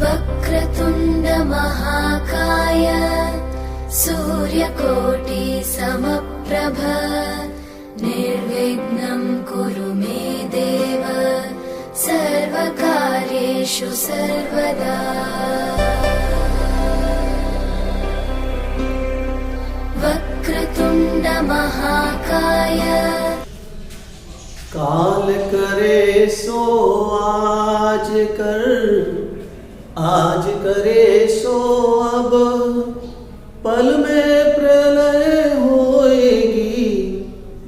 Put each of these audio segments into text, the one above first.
वक्रतुण्ड महाकाय सूर्यकोटि समप्रभ निर्विघ्नं कुरु मे देव सर्वकार्येषु सर्वदा। वक्रतुण्ड महाकाय काल करे सो आज कर, आज करे सो अब, पल में प्रलय होएगी,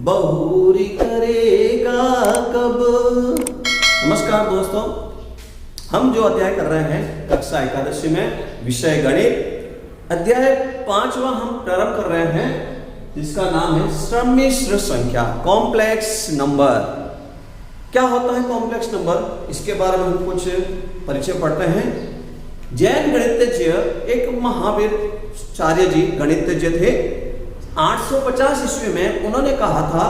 बहुरी करेगा कब। नमस्कार दोस्तों, हम जो अध्याय कर रहे हैं कक्षा एकादशी में विषय गणित, अध्याय 5वां हम प्रारंभ कर रहे हैं, जिसका नाम है सम्मिश्र संख्या, कॉम्प्लेक्स नंबर। क्या होता है कॉम्प्लेक्स नंबर, इसके बारे में हम कुछ परिचय पढ़ते हैं। जैन गणितज्ञ एक महावीर चार्य जी गणितज्ञ थे। 850 ईस्वी में उन्होंने कहा था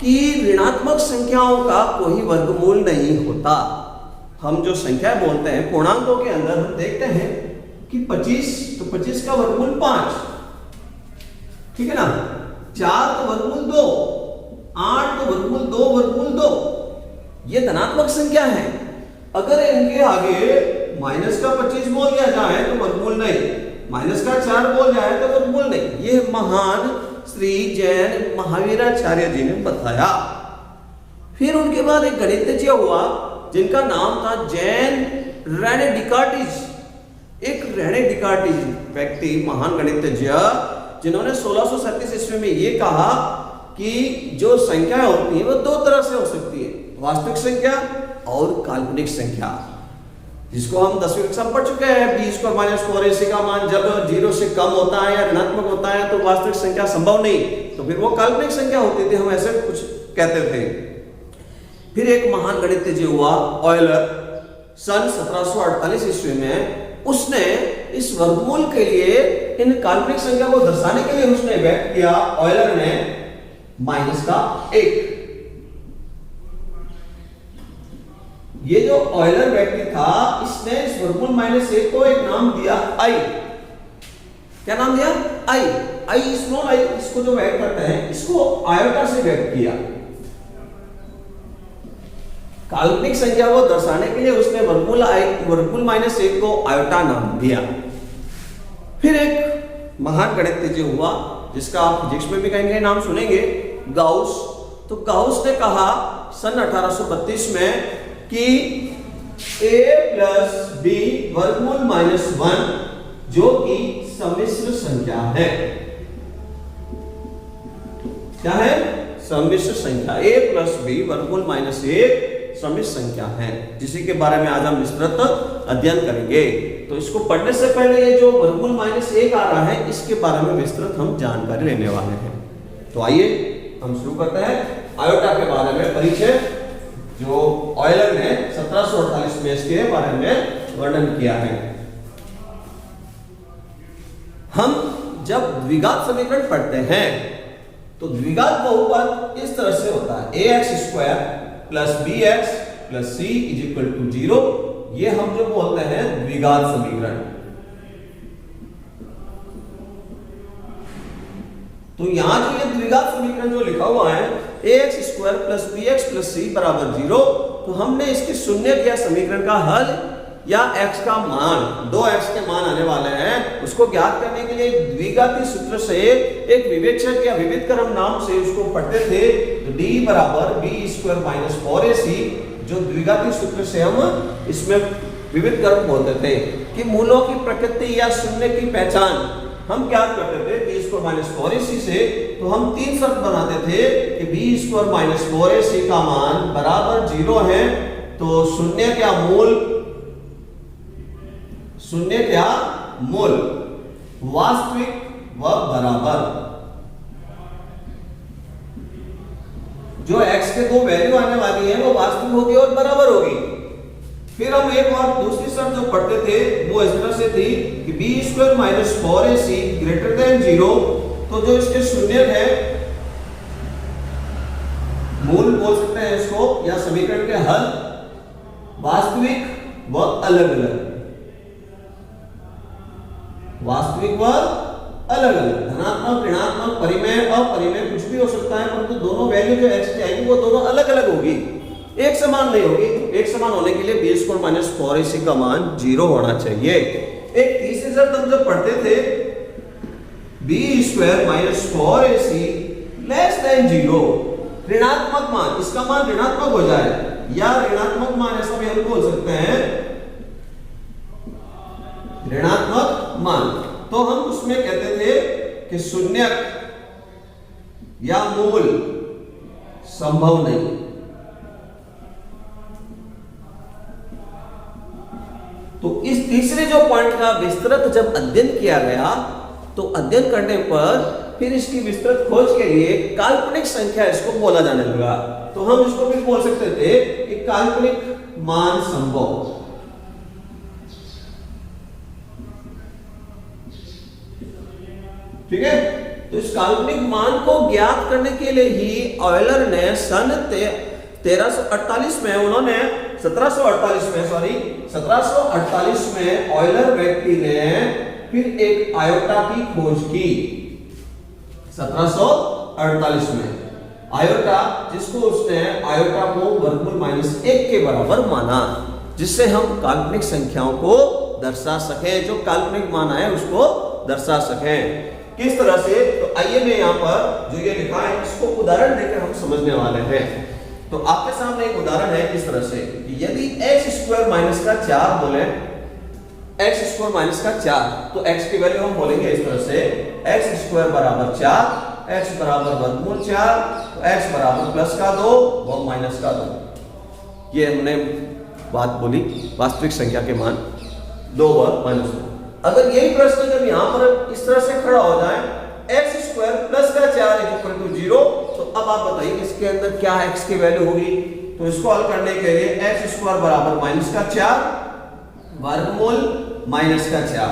कि ऋणात्मक संख्याओं का कोई वर्गमूल नहीं होता। हम जो संख्या बोलते हैं पूर्णांकों के अंदर हम देखते हैं कि 25, तो 25 का वर्गमूल 5, ठीक है ना, 4 तो वर्गमूल 2, 8 तो वर्गमूल 2 वर्गमूल 2, ये धनात्मक संख्या है। अगर इनके आगे माइनस का 25 बोल दिया जाए तो वर्गमूल नहीं, माइनस का 4 बोल जाए तो वर्गमूल नहीं। ये महान श्री जैन महावीराचार्य जी ने बताया। फिर उनके बाद एक गणितज्ञ हुआ जिनका नाम था जैन रेने डिकार्टिज। एक रेने डिकार्टिज व्यक्ति, महान गणितज्ञ, जिन्होंने 1637 ईस्वी में ये कहा कि जो संख्या होती है वो दो तरह से हो सकती है, वास्तविक संख्या और काल्पनिक संख्या, जिसको हम 10वीं कक्षा में पढ़ चुके हैं। b² - 4ac का मान जब 0 से कम होता है या ऋणात्मक होता है तो वास्तविक संख्या संभव नहीं, तो फिर वो काल्पनिक संख्या होती थी, हम ऐसे कुछ कहते थे। फिर एक महान गणितज्ञ हुआ ऑयलर, सन 1748 ईस्वी में। उसने इस वर्गमूल के लिए, इन काल्पनिक संख्या को दर्शाने के लिए उसने व्यक्त किया, ऑयलर ने, -1। ये जो ऑयलर व्यक्ति था, इसने इस वर्गमूल -1 को एक नाम दिया आई। क्या नाम दिया? आई, स्मॉल आई। इसको जो व्यक्त करते हैं, इसको आयोटा से व्यक्त किया। काल्पनिक संख्या को दर्शाने के लिए उसने वर्गमूल -1 को आयोटा नाम दिया। फिर एक महान गणितज्ञ हुआ जिसका आप फिजिक्स में भी कहीं नाम सुनेंगे, गाउस। तो गाउस ने कहा सन 1832 में कि a + b वर्गमूल -1 जो कि सम्मिश्र संख्या है। क्या है? सम्मिश्र संख्या। a + b वर्गमूल -1 सम्मिश्र संख्या है, जिसी के बारे में आज हम विस्तृत अध्ययन करेंगे। तो इसको पढ़ने से पहले ये जो वर्गमूल -1 आ रहा है, इसके बारे में विस्तृत हम जानकारी लेने वाले हैं। तो आइए हम शुरू करते हैं आयोटा के बारे में परिचय, जो ऑयलर ने 1748 में इसके बारे में वर्णन किया है। हम जब द्विघात समीकरण पढ़ते हैं तो द्विघात बहुपद इस तरह से होता है, ax² + bx + c = 0। ये हम जो बोलते हैं द्विघात समीकरण। तो यहां जो ये द्विघात समीकरण जो लिखा हुआ है, ax² + bx + c = 0, तो हमने इसके शून्य किया समीकरण का हल या x का मान, 2x के मान आने वाले हैं, उसको ज्ञात करने के लिए द्विघाती सूत्र से एक विवेचक या विविध क्रम नाम से उसको पढ़ते थे। तो d = b² - 4ac, जो द्विघाती सूत्र से हम इसमें विविध क्रम बोलते थे कि मूलों की प्रकृति या शून्य की पहचान हम क्या करते थे b² - 4ac से। तो हम 3 शर्त बनाते थे कि b² - 4ac का मान बराबर 0 है, तो शून्य क्या मूल, वास्तविक व बराबर। जो x के दो वैल्यू आने वाली है वो वास्तविक होगी और बराबर होगी। फिर हम एक और दूसरी शर्त जो पढ़ते थे वो इस तरह से थी कि B square minus 4ac greater than 0, तो जो इसके शून्य है मूल बोल सकते हैं इसको, या समीकरण के हल वास्तविक व अलग अलग, वास्तविक व अलग अलग, धनात्मक ऋणात्मक परिमेय अपरिमेय कुछ भी हो सकता है, परंतु दोनों वैल्यू जो x की आएगी वो दोनों अलग अलग होगी, एक समान नहीं होगी। एक समान होने के लिए बी स्क्वायर माइनस 4ac का मान 0 होना चाहिए। एक तीसरी शर्त हम जब पढ़ते थे B square minus 4ac less than 0, ऋणात्मक मान, इसका मान ऋणात्मक हो जाए या ऋणात्मक मान, ऐसा भी हम बोल सकते हैं ऋणात्मक मान, तो हम उसमें कहते थे कि शून्यक या मूल संभव नहीं। तो इस तीसरे जो पॉइंट का विस्तृत जब अध्ययन किया गया, तो अध्ययन करने पर फिर इसकी विस्तृत खोज के लिए काल्पनिक संख्या इसको बोला जाने लगा। तो हम इसको भी बोल सकते थे कि काल्पनिक मान संभव। ठीक है, तो इस काल्पनिक मान को ज्ञात करने के लिए ही ऑयलर ने सन 1748 में उन्होंने 1748 में ऑयलर व्यक्ति ने फिर एक आयोटा की खोज की। 1748 में आयोटा, जिसको उसने आयोटा को वर्गमूल माइनस 1 के बराबर माना, जिससे हम काल्पनिक संख्याओं को दर्शा सके, जो काल्पनिक मान आए उसको दर्शा सकें। किस तरह से, तो आइए मैं यहाँ पर जो ये लिखा है इसको उदाहरण देकर हम समझने वाले हैं। तो आपके सामने एक उदाहरण है किस तरह से कि यदि x स्क्वायर माइनस का 4 बोले, x स्क्वायर माइनस का 4, तो x की वैल्यू हम बोलेंगे इस तरह से x स्क्वायर बराबर 4, x बराबर वर्गमूल 4, तो x बराबर प्लस का 2 व माइनस का 2। ये हमने बात बोली वास्तविक संख्या के मान 2 व माइनस 2। अगर यही प्रश्न जब यहां पर इस तरह से खड़ा हो जाए x स्क्वायर प्लस का 4 इक्वल टू 0, तो अब आप बताइए इसके अंदर क्या x की वैल्यू होगी। तो इसको हल करने के लिए x स्क्वायर बराबर माइनस का 4 वर्गमूल माइनस का 4।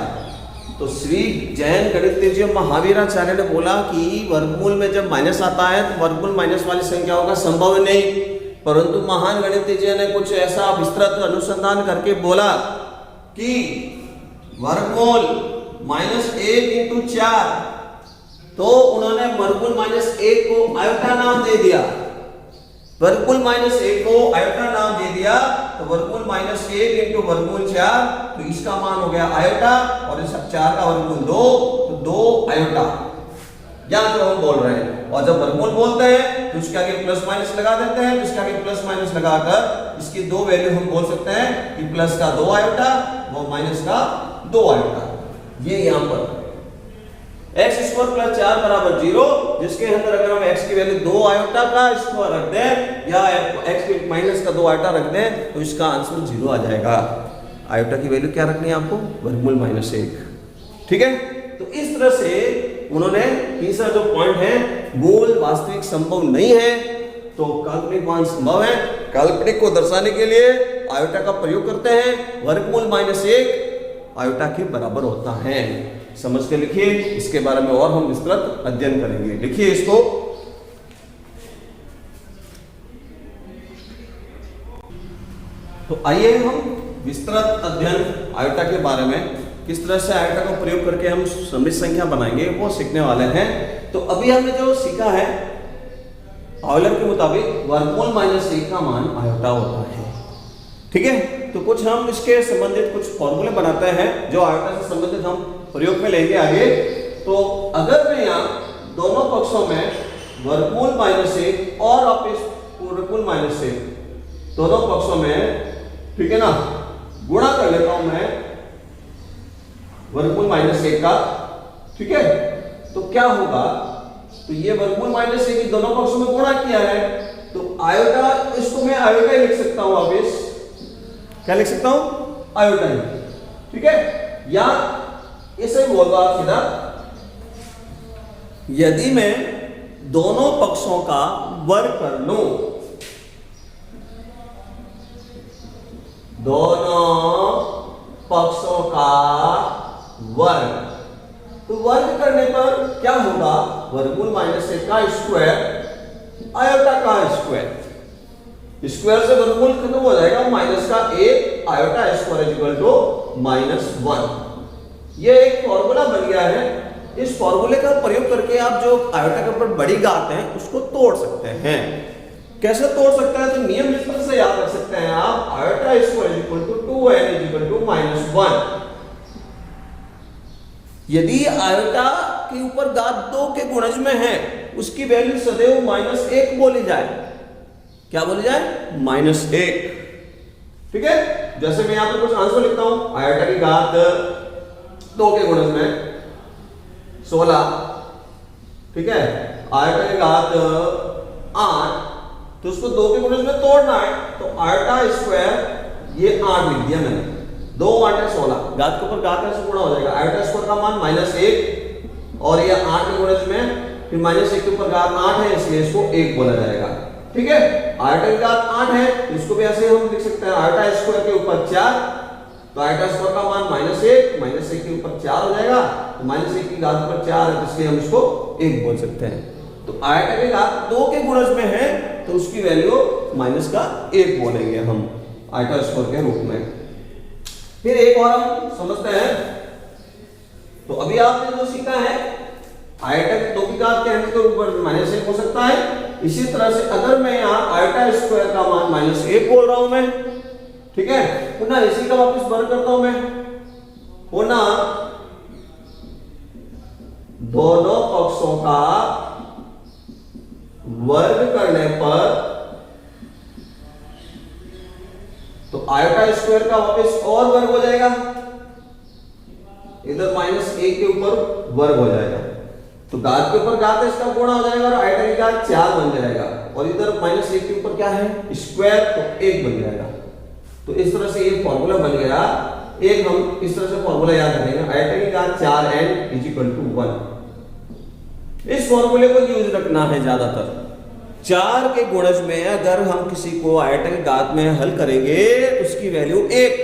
तो श्री जैन गणितज्ञ महावीराचार्य ने बोला कि वर्गमूल में जब माइनस आता है तो वर्गमूल माइनस वाली संख्याओं का संभव नहीं, परंतु महान गणितज्ञ ने कुछ ऐसा विस्तृत अनुसंधान करके बोला कि वर्गमूल माइनस 1 इंटू 4, तो उन्होंने वर्गमूल माइनस 1 को आयोटा नाम दे दिया। वर्गमूल माइनस 1 को आयोटा नाम दे दिया, तो वर्गमूल माइनस 1 इंटू वर्गमूल 4, तो इसका मान हो गया आयोटा, और इस 4 का वर्गमूल 2, तो 2 आयोटा, यहां जो हम बोल रहे हैं। और जब वर्गमूल बोलते हैं तो इसके आगे प्लस माइनस लगा देते हैं, तो इसके आगे प्लस माइनस लगाकर इसकी दो वैल्यू हम बोल सकते हैं कि प्लस का 2 आयोटा व माइनस का 2 आयोटा। ये यहां पर x स्क्वायर प्लस 4 बराबर 0, जिसके अंदर अगर हम x की वैल्यू 2 आयोटा का स्क्वायर रख दें या x की माइनस का 2 आयोटा रख दें, तो इसका आंसर 0 आ जाएगा। आयोटा की वैल्यू क्या रखनी है आपको? वर्गमूल माइनस 1। ठीक है, तो इस तरह से उन्होंने तीसरा जो पॉइंट है, मूल वास्तविक संभव नहीं है तो काल्पनिक मान संभव है। काल्पनिक को दर्शाने के लिए आयोटा का प्रयोग करते हैं। वर्गमूल माइनस 1 आयोटा के बराबर होता है। समझ के लिखिए, इसके बारे में और हम विस्तृत अध्ययन करेंगे। लिखिए इसको। तो आइए हम विस्तृत अध्ययन आयोटा के बारे में, किस तरह से आयोटा का प्रयोग करके हम समृद्ध संख्या बनाएंगे, वो सीखने वाले हैं। तो अभी हमने जो सीखा है, ऑयलर के मुताबिक वर्गमूल माइनस 1 का मान आयोटा होता है। ठीक है, तो कुछ हम इसके संबंधित कुछ फॉर्मूले बनाते हैं जो आयोटा से संबंधित हम प्रयोग में लेंगे आगे। तो अगर मैं यहाँ दोनों पक्षों में वर्गमूल माइनस 1 और वापिस वर्गमूल माइनस 1 दोनों पक्षों में, ठीक है ना, गुणा कर लेता हूं मैं वर्गमूल माइनस 1 का। ठीक है, तो क्या होगा? तो ये वर्गमूल माइनस 1 दोनों पक्षों में गुणा किया है, तो आयोटा, इसको मैं आयोटा ही लिख सकता हूं। वापिस क्या लिख सकता हूं? आयोटा ही। ठीक है, या इसे बोल रहा सीधा, यदि मैं दोनों पक्षों का वर्ग कर लूं, दोनों पक्षों का वर्ग। तो वर्ग करने पर क्या होगा, वर्गमूल माइनस 1 का स्क्वायर आयोटा का स्क्वायर, स्क्वायर से वर्गमूल खत्म हो जाएगा, माइनस का 1 आयोटा स्क्वायर इक्वल टू -1। ये एक फॉर्मूला बन गया है। इस फॉर्मूले का प्रयोग करके आप जो आयोटा के ऊपर बड़ी घात है उसको तोड़ सकते हैं। कैसे तोड़ सकते हैं, तो नियम इस तरह से याद रख सकते हैं आप, iota square equal to 2n equal to -1। यदि आयोटा के ऊपर घात 2 के गुणज में है उसकी वैल्यू सदैव -1 बोली जाए। क्या बोली जाए, -1। ठीक है, जैसे मैं यहां पर कुछ आंसर लिखता हूं, आयोटा की घात 2 के गुणज में 16, ठीक है, आयोटा की घात 8, तो उसको 2 के गुणज में तोड़ना है, तो आयोटा स्क्वायर ये 8 लिख दिया मैंने, 2 8 16, घात के ऊपर घात से गुणा हो जाएगा, आयोटा स्क्वायर का मान -1 और ये 8 के गुणज में फिर -1 के ऊपर घात 8 है इसलिए इसको 1 बोला जाएगा। ठीक है, आयोटा की घात 8 है, इसको भी ऐसे हम लिख सकते हैं, आयोटा स्क्वायर के ऊपर 4, तो आयोटा स्क्वायर का मान -1 के ऊपर 4 हो जाएगा, तो -1 की घात पर 4 है, इसलिए हम इसको 1 बोल सकते हैं। तो आयोटा की घात 2 के गुणज में है तो उसकी वैल्यू -1 बोलेंगे हम आयोटा स्क्वायर के रूप में। फिर एक और हम समझते हैं, तो अभी आपने जो सीखा है आयोटा 2 की घात के अंक के ऊपर -1 हो सकता है, इसी तरह से अगर मैं यहाँ आयोटा स्क्वायर का मान -1 बोल रहा हूं मैं, ठीक है, पुनः इसी का वापस वर्ग करता हूं मैं, पुनः दोनों पक्षों का वर्ग करने पर तो आयोटा स्क्वायर का वापस और वर्ग हो जाएगा, इधर -1 के ऊपर वर्ग हो जाएगा, तो घात के ऊपर घात है इसका गुणा हो जाएगा और आयोटा की घात 4 बन जाएगा, और इधर -1 के ऊपर क्या है स्क्वायर, तो 1 बन जाएगा। तो इस तरह से ये फॉर्मूला बन गया। एक हम इस तरह से फॉर्मूला याद रखेंगे, आयोटा की घात 4n = 1। इस फॉर्मूले को यूज रखना है ज्यादातर। 4 के गुणज में अगर हम किसी को आयोटा की घात में हल करेंगे उसकी वैल्यू 1,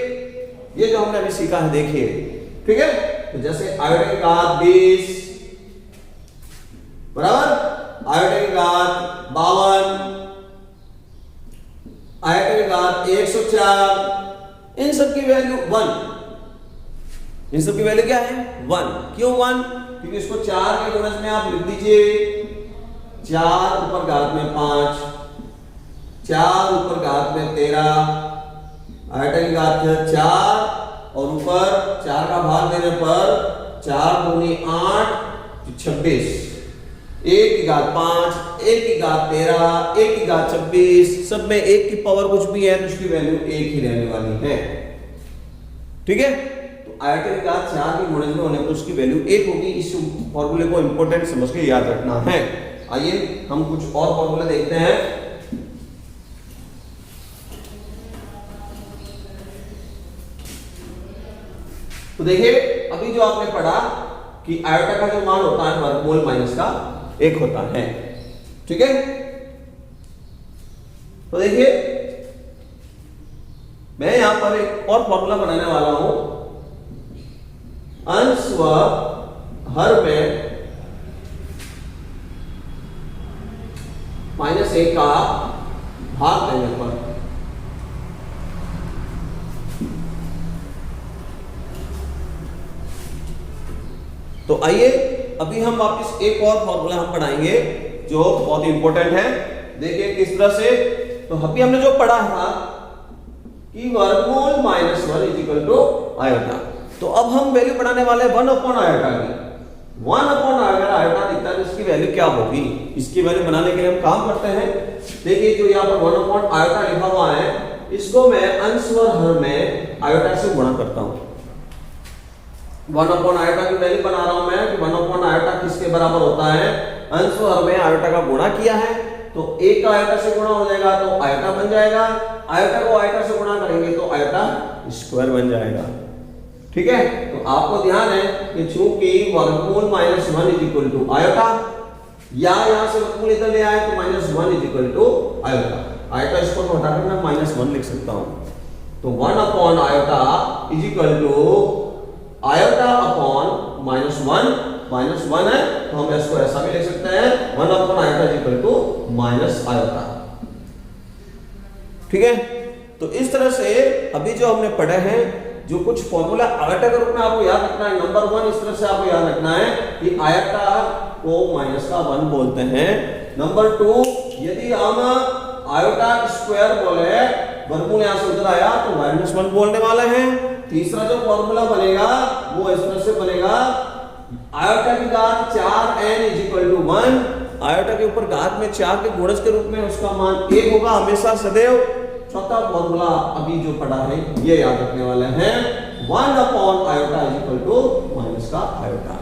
ये जो हमने अभी सीखा है देखिए, ठीक है, तो जैसे आयोटा की घात 20 बराबर आयोटा की घात 52, आयोटा की घात 104, इन सब की वैल्यू 1, इन सब की वैल्यू क्या है 1। क्यों 1? क्योंकि इसको 4 के गुणज में आप लिख दीजिए, 4 ऊपर घात में 5, 4 ऊपर घात में 13, आयोटा की घात 4 और ऊपर 4 का भाग देने पर 4 दूनी 8 26, 1 की घात 5, 1 की घात 13, 1 की घात 26, सब में 1 की पावर कुछ भी है तो उसकी वैल्यू 1 ही रहने वाली है। ठीक है, तो आयोटा की घात 4 के गुणज में होने पर उसकी वैल्यू 1 होगी। इस फॉर्मूले को इंपॉर्टेंट समझ के याद रखना है। आइए हम कुछ और फॉर्मूले देखते हैं। तो देखिए अभी जो आपने पढ़ा कि आयोटा का जो मान होता है वर्गमूल माइनस का 1 होता है, ठीक है। तो देखिए मैं यहां पर एक और फॉर्मूला बनाने वाला हूं, अंश व हर में -1 का भाग देने पर तो आइए अभी हम वापस एक और फॉर्मूला हम पढ़ाएंगे जो बहुत इंपॉर्टेंट है। देखिए किस तरह से, तो अभी हमने जो पढ़ा था कि वर्गमूल -1 = आयोटा, तो अब हम वैल्यू बढ़ाने वाले 1/आयोटा की। 1/आयोटा दिखता है तो इसकी वैल्यू क्या होगी, इसकी वैल्यू बनाने के लिए हम काम करते हैं। देखिए जो यहाँ पर 1/आयोटा लिखा हुआ है इसको मैं अंश व हर में आयोटा से गुणा करता हूं। 1/आयोटा की वैल्यू बना रहा हूं मैं कि 1/आयोटा किसके बराबर होता है, अंश व हर में आयोटा का गुणा किया है तो 1 का आयोटा से गुणा हो जाएगा तो आयोटा बन जाएगा, आयोटा को आयोटा से गुणा करेंगे तो आयोटा स्क्वायर बन जाएगा। ठीक है, तो आपको ध्यान है कि चूंकि वर्गमूल -1 = आयोटा, या यहां से वर्गमूल इधर ले आए तो -1 = आयोटा, आयोटा इसको हटाकर मैं -1 लिख सकता हूं। तो 1 upon iota is equal to iota upon -1 है, तो हम इसको ऐसा भी लिख सकते हैं 1 upon iota is equal to minus iota. ठीक है, तो इस तरह से अभी जो हमने पढ़े हैं, जो कुछ फॉर्मूला आयोटा के रूप में आपको याद रखना है। नंबर 1 इस तरह से आपको याद रखना है कि आयोटा को माइनस का 1 बोलते हैं। नंबर 2, यदि हम आयोटा स्क्वायर बोले, वर्गमूल यहां से उधर आया तो -1 बोलने वाले हैं। तीसरा जो फॉर्मूला बनेगा वो इस तरह से बनेगा, आयोटा की घात 4n is equal to 1। Iota के ऊपर घात में 4 के गुणज के रूप में उसका मान 1 होगा हमेशा सदैव। चौथा फॉर्मूला अभी जो पढ़ा है ये याद रखने वाले हैं, 1 upon iota is equal to minus का आयोटा।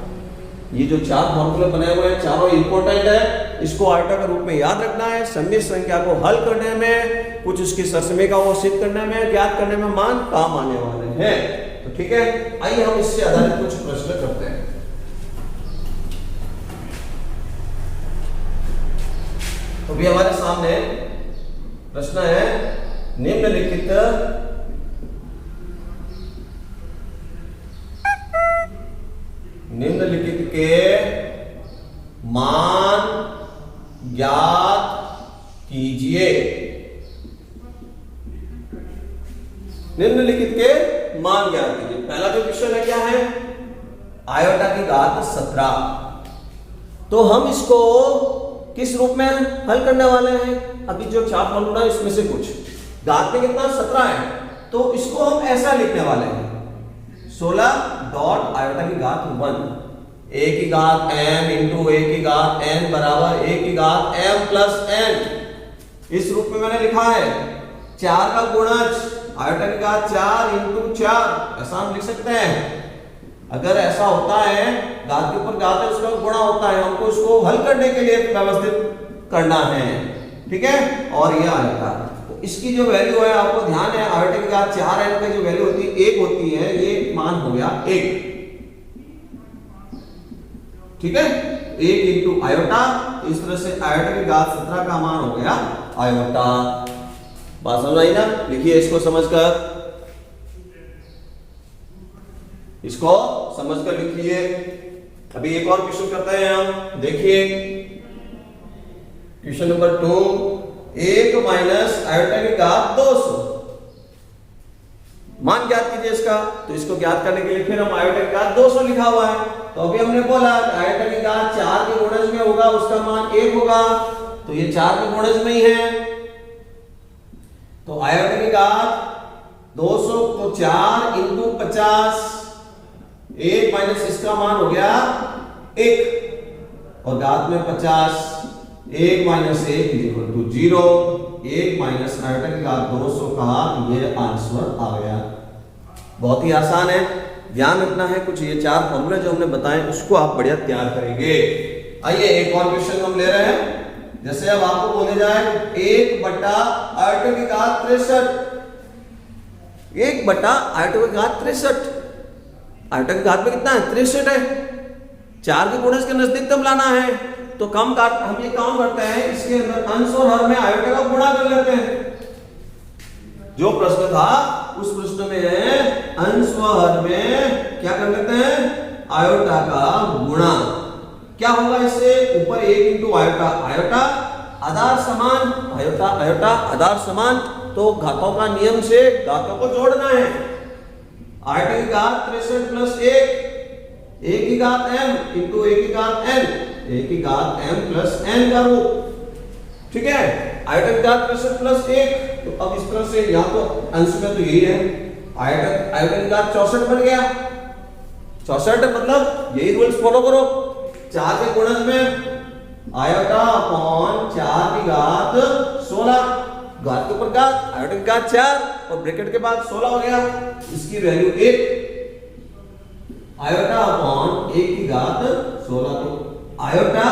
ये जो 4 फॉर्मूले बने हुए हैं चारों इंपॉर्टेंट है, इसको आयोटा के रूप में याद रखना है। सममित संख्या को हल करने में, कुछ उसकी सरसमीका को सिद्ध करने में, ज्ञात करने में मान काम आने वाले हैं। तो ठीक है, आइए हम इससे आधारित कुछ प्रश्न करते हैं। तो भी हमारे सामने प्रश्न है, निम्नलिखित के मान ज्ञात कीजिए। निम्नलिखित के मान ज्ञात कीजिए। पहला जो क्वेश्चन है क्या है, आयोटा की घात 17। तो हम इसको किस रूप में हल करने वाले हैं? अभी जो 4 फॉर्मूला है इसमें से कुछ, घात में कितना 17 है, तो इसको हम ऐसा लिखने वाले हैं 16 डॉट आयोटा की घात 1, a की घात m इंटू a की घात n बराबर a की घात m प्लस n। इस रूप में मैंने लिखा है 4 का गुणज आयोटा की घात 4 इंटू 4, ऐसा हम लिख सकते हैं। अगर ऐसा होता है, घात के ऊपर घात है उसका गुणा होता है, हमको उसको हल करने के लिए व्यवस्थित करना है। ठीक है, और ये आयोटा, तो इसकी जो वैल्यू है आपको ध्यान है, आयोटा की घात 4n की जो वैल्यू होती है 1 होती है, ये मान हो गया 1। ठीक है, 1 इंटू आयोटा, इस तरह से आयोटा की घात 17 का मान हो गया आयोटा। बात समझ आई ना? लिखिए इसको समझकर, इसको समझकर लिखिए। अभी एक और क्वेश्चन करते हैं हम, देखिए क्वेश्चन नंबर 2, 1 माइनस आयोटा की घात 200, मान ज्ञात कीजिए इसका। तो इसको ज्ञात करने के लिए फिर हम आयोटा की घात 200 लिखा हुआ है, तो अभी हमने बोला आयोटा की घात 4 के गुणज में होगा, उसका मान 1 होगा, तो ये 4 के गुणज में ही है। तो आयोटा की घात 200 तो 4 इंटू 50, 1 माइनस इसका मान हो गया 1, और घात में 50, 1 minus 1 equal to 0। 1 minus iota की घात 200 का ये आंसर आ गया। बहुत ही आसान है, ध्यान रखना है कुछ ये 4 फॉर्मूले जो हमने बताए उसको आप बढ़िया तैयार करेंगे। आइए एक और क्वेश्चन हम ले रहे हैं। जैसे अब आपको बोले जाए 1 बटा आयोटा की घात 63, 1 बटा आयोटा की घात 63, आयोटा की घात में कितना है 63 है, 4 के गुणज के नजदीकतम लाना है, तो कम काट हम ये काम करते हैं, इसके अंदर अंश और हर में आयोटा का गुणा कर लेते हैं। जो प्रश्न था उस प्रश्न में अंश व हर में क्या कर लेते हैं, आयोटा का गुणा। क्या होगा इससे, ऊपर 1 इंटू आयोटा, आयोटा आधार समान, आयोटा आयोटा आधार समान, तो घातों का नियम से घातों को जोड़ना है। आयोटा की घात 63 प्लस 1, a की घात m इंटू a की घात n, a की घात m प्लस n का रूप। ठीक है, आयोटा की घात 63 प्लस 1, तो अब इस तरह से यहाँ तो अंश में तो यही है, आयोटा की घात 64 बन गया। 64 मतलब यही रूल्स फॉलो करो, 4 के गुणज में आयोटा अपॉन 4 की घात 16, घात के ऊपर घात, आयोटा की घात 4 और ब्रैकेट के बाद 16 हो गया, इसकी वैल्यू 1, आयोटा अपॉन 1 की घात 16, तो आयोटा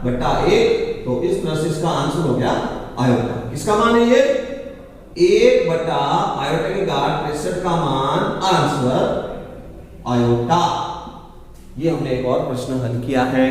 बटा 1, तो इस तरह से इसका आंसर हो गया आयोटा। किसका मान है ये, 1 बटा आयोटा की घात 63 का मान आंसर आयोटा। ये हमने एक और प्रश्न हल किया है।